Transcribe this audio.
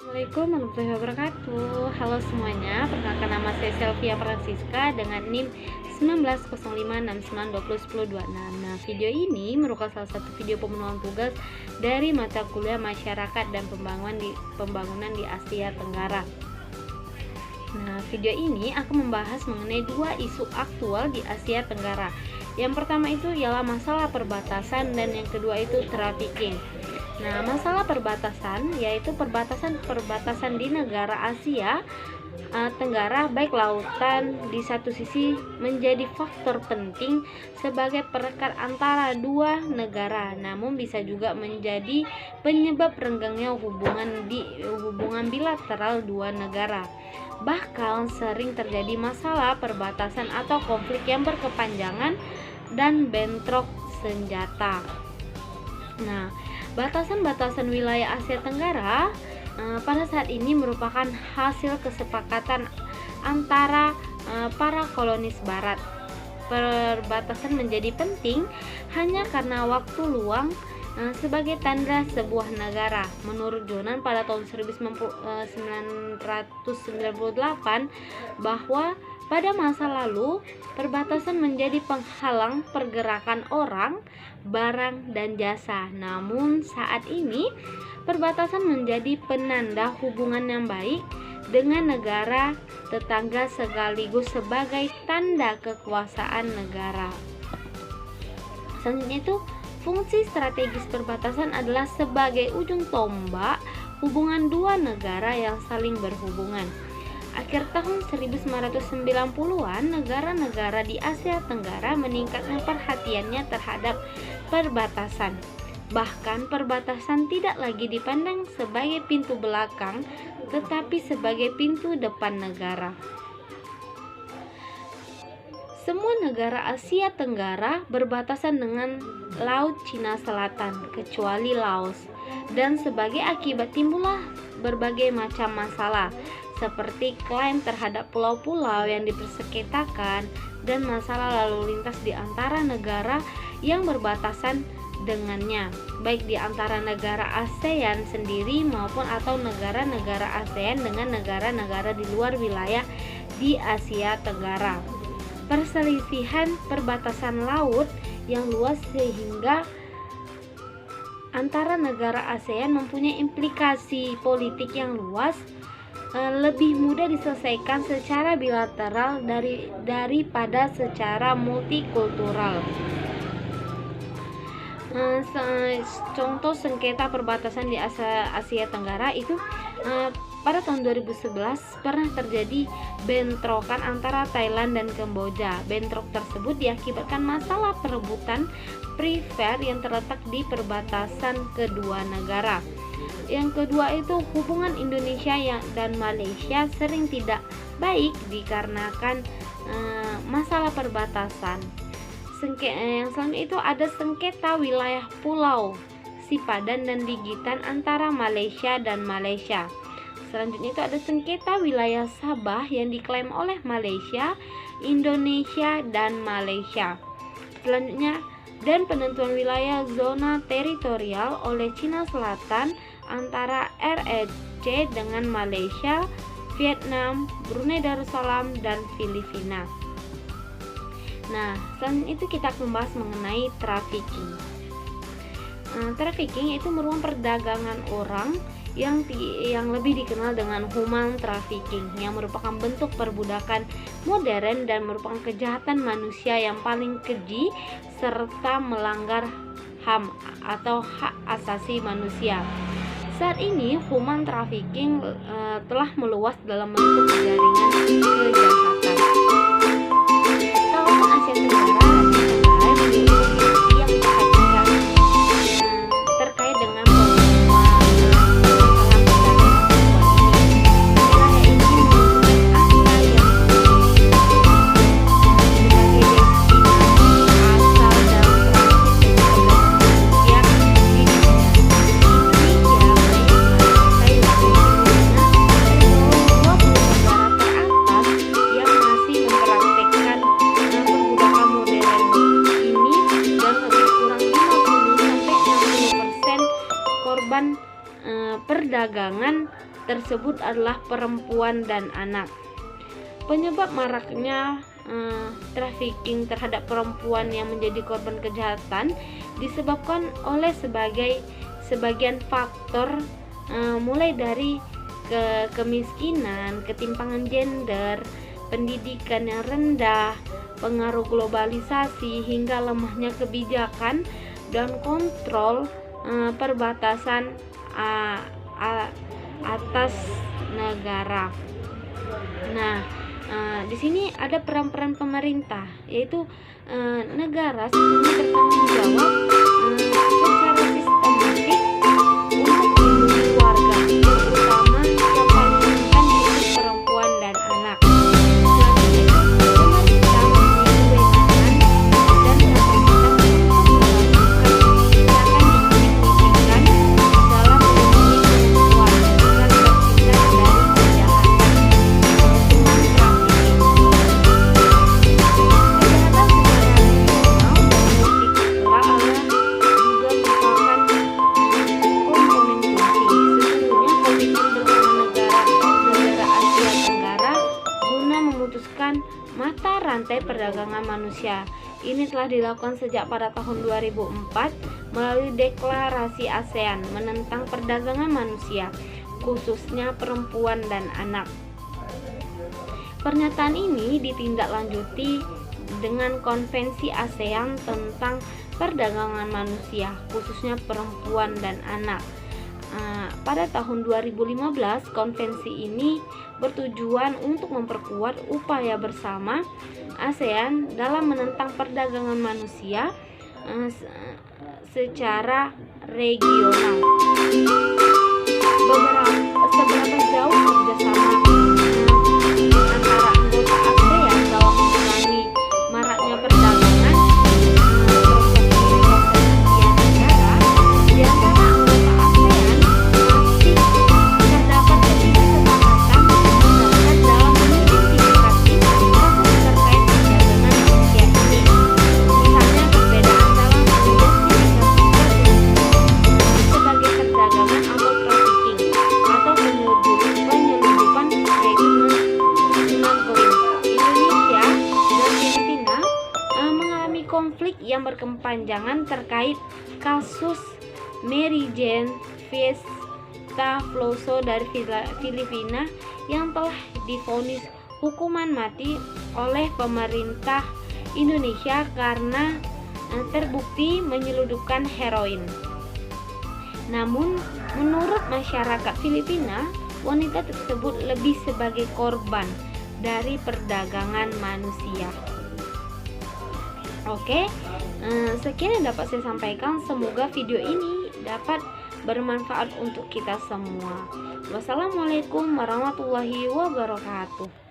Assalamualaikum warahmatullahi wabarakatuh. Halo semuanya, perkenalkan nama saya Selvia Francisca dengan NIM 190569201026. Nah, video ini merupakan salah satu video pemenuhan tugas dari mata kuliah Masyarakat dan Pembangunan di Asia Tenggara. Nah, video ini akan membahas mengenai dua isu aktual di Asia Tenggara. Yang pertama itu ialah masalah perbatasan dan yang kedua itu trafficking. Nah, masalah perbatasan yaitu perbatasan di negara Asia Tenggara baik lautan di satu sisi menjadi faktor penting sebagai perekat antara dua negara, namun bisa juga menjadi penyebab renggangnya hubungan bilateral dua negara. Bahkan sering terjadi masalah perbatasan atau konflik yang berkepanjangan dan bentrok senjata. Nah, batasan-batasan wilayah Asia Tenggara pada saat ini merupakan hasil kesepakatan antara para kolonis barat. Perbatasan menjadi penting hanya karena waktu luang sebagai tanda sebuah negara. Menurut Jonan pada tahun 1998 bahwa pada masa lalu perbatasan menjadi penghalang pergerakan orang, barang, dan jasa. Namun saat ini perbatasan menjadi penanda hubungan yang baik dengan negara tetangga sekaligus sebagai tanda kekuasaan negara. Selanjutnya itu fungsi strategis perbatasan adalah sebagai ujung tombak hubungan dua negara yang saling berhubungan. Akhir tahun 1990-an, negara-negara di Asia Tenggara meningkatkan perhatiannya terhadap perbatasan. Bahkan perbatasan tidak lagi dipandang sebagai pintu belakang, tetapi sebagai pintu depan negara. Semua negara Asia Tenggara berbatasan dengan Laut Cina Selatan, kecuali Laos, dan sebagai akibat timbullah berbagai macam masalah, seperti klaim terhadap pulau-pulau yang dipersengketakan dan masalah lalu lintas di antara negara yang berbatasan dengannya, baik di antara negara ASEAN sendiri maupun atau negara-negara ASEAN dengan negara-negara di luar wilayah di Asia Tenggara. Perselisihan perbatasan laut yang luas sehingga antara negara ASEAN mempunyai implikasi politik yang luas lebih mudah diselesaikan secara bilateral daripada secara multikultural. Contoh sengketa perbatasan di Asia Tenggara itu pada tahun 2011 pernah terjadi bentrokan antara Thailand dan Kamboja. Bentrok tersebut diakibatkan masalah perebutan privat yang terletak di perbatasan kedua negara. Yang kedua itu hubungan Indonesia dan Malaysia sering tidak baik dikarenakan masalah perbatasan. Yang selanjutnya itu ada sengketa wilayah pulau Sipadan dan Ligitan antara Malaysia dan Malaysia. Selanjutnya itu ada sengketa wilayah Sabah yang diklaim oleh Malaysia, Indonesia, dan Malaysia. Selanjutnya dan penentuan wilayah zona teritorial oleh Cina Selatan antara ROC dengan Malaysia, Vietnam, Brunei Darussalam, dan Filipina. Nah, selanjutnya itu kita membahas mengenai trafficking. Trafficking itu merupakan perdagangan orang yang lebih dikenal dengan human trafficking, yang merupakan bentuk perbudakan modern dan merupakan kejahatan manusia yang paling keji serta melanggar HAM atau hak asasi manusia. Saat ini human trafficking telah meluas dalam bentuk jaringan kejahatan. Kawasan Asia Tenggara menjadi yang perhatikan terkait dengan perdagangan tersebut adalah perempuan dan anak. Penyebab maraknya trafficking terhadap perempuan yang menjadi korban kejahatan disebabkan oleh sebagian faktor, mulai dari kemiskinan, ketimpangan gender, pendidikan yang rendah, pengaruh globalisasi, hingga lemahnya kebijakan dan kontrol perbatasan atas negara. Nah, di sini ada peran-peran pemerintah, yaitu negara sesungguhnya bertanggung jawab secara sistematik untuk melindungi warga, terutama yang paling rentan yaitu perempuan dan anak. Selain itu, pemerintah memiliki wewenang dan kapasitas untuk melakukan tindakan yang signifikan dalam melindungi perempuan agar terhindar dari kejahatan mata rantai perdagangan manusia. Ini telah dilakukan sejak pada tahun 2004 melalui deklarasi ASEAN menentang perdagangan manusia, khususnya perempuan dan anak. Pernyataan ini ditindaklanjuti dengan Konvensi ASEAN tentang perdagangan manusia, khususnya perempuan dan anak. Pada tahun 2015, konvensi ini bertujuan untuk memperkuat upaya bersama ASEAN dalam menentang perdagangan manusia secara regional. Seberapa jauh kerjasama antara anggota ASEAN dalam mengurangi maraknya perdagangan di antara anggota ASEAN masih terdapat ketidaksepakatan dalam mengidentifikasi kasus terkait perdagangan manusia ini. Misalnya perbedaan dalam mengidentifikasi sebagai perdagangan atau trafficking atau penyelundupan, yaitu non-koin. Indonesia dan Filipina mengalami konflik yang berkepanjangan terkait kasus Mary Jane Fiesta-Floso dari Filipina yang telah divonis hukuman mati oleh pemerintah Indonesia karena terbukti menyelundupkan heroin. Namun, menurut masyarakat Filipina, wanita tersebut lebih sebagai korban dari perdagangan manusia. Oke, sekian yang dapat saya sampaikan. Semoga video ini dapat bermanfaat untuk kita semua. Wassalamualaikum warahmatullahi wabarakatuh.